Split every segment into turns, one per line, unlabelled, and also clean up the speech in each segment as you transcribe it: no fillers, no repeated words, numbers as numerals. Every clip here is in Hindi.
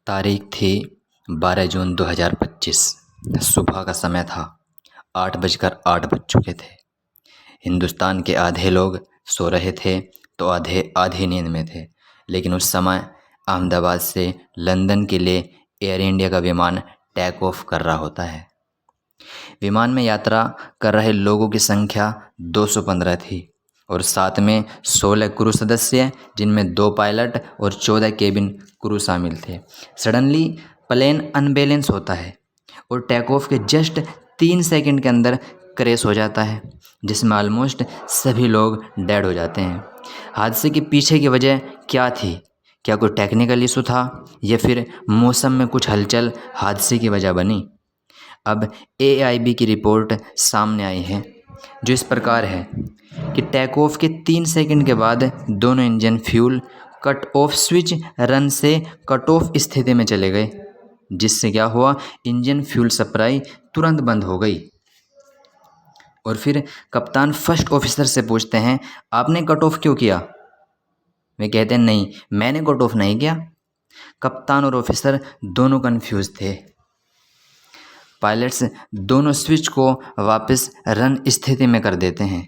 तारीख थी 12 जून 2025। सुबह का समय था। 8:08 चुके थे। हिंदुस्तान के आधे लोग सो रहे थे तो आधे आधी नींद में थे। लेकिन उस समय अहमदाबाद से लंदन के लिए एयर इंडिया का विमान टेक ऑफ कर रहा होता है। विमान में यात्रा कर रहे लोगों की संख्या 215 थी और साथ में 16 क्रू सदस्य, जिनमें 2 पायलट और 14 केबिन क्रू शामिल थे। सडनली प्लेन अनबैलेंस होता है और टेक ऑफ के जस्ट 3 सेकंड के अंदर क्रैश हो जाता है, जिसमें ऑलमोस्ट सभी लोग डेड हो जाते हैं। हादसे के पीछे की वजह क्या थी? क्या कोई टेक्निकल इशू था या फिर मौसम में कुछ हलचल हादसे की वजह बनी? अब AIB की रिपोर्ट सामने आई है, जो इस प्रकार है कि टेक ऑफ के 3 सेकंड के बाद दोनों engine fuel cut off switch run से कट ऑफ स्थिति में चले गए, जिससे क्या हुआ, इंजन फ्यूल सप्लाई तुरंत बंद हो गई। और फिर कप्तान फर्स्ट ऑफिसर से पूछते हैं, आपने कट ऑफ क्यों किया? वे कहते हैं, नहीं, मैंने कट ऑफ नहीं किया। कप्तान और ऑफिसर दोनों कन्फ्यूज थे। पायलट्स दोनों स्विच को वापस रन स्थिति में कर देते हैं।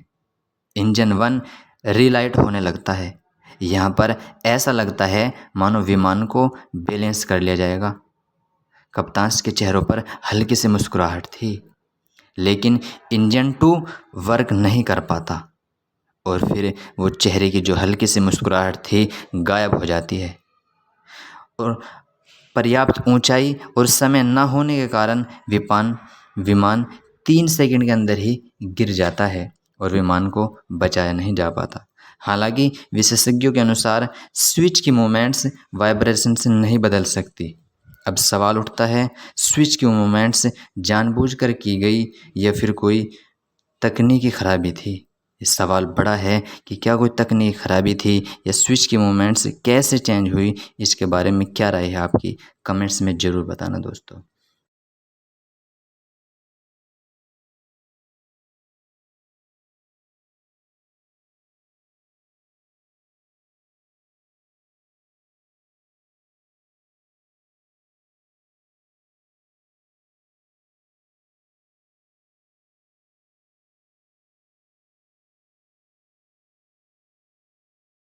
इंजन 1 रीलाइट होने लगता है। यहाँ पर ऐसा लगता है मानो विमान को बैलेंस कर लिया जाएगा। कप्तान के चेहरों पर हल्की सी मुस्कुराहट थी, लेकिन इंजन 2 वर्क नहीं कर पाता और फिर वो चेहरे की जो हल्की सी मुस्कुराहट थी गायब हो जाती है। और पर्याप्त ऊंचाई और समय न होने के कारण विमान 3 सेकंड के अंदर ही गिर जाता है और विमान को बचाया नहीं जा पाता। हालांकि विशेषज्ञों के अनुसार स्विच की मूवमेंट्स वाइब्रेशन से नहीं बदल सकती। अब सवाल उठता है, स्विच की मूवमेंट्स जानबूझकर की गई या फिर कोई तकनीकी खराबी थी? ये सवाल बड़ा है कि क्या कोई तकनीकी खराबी थी या स्विच की मूवमेंट्स कैसे चेंज हुई। इसके बारे में क्या राय है आपकी? कमेंट्स में ज़रूर बताना दोस्तों।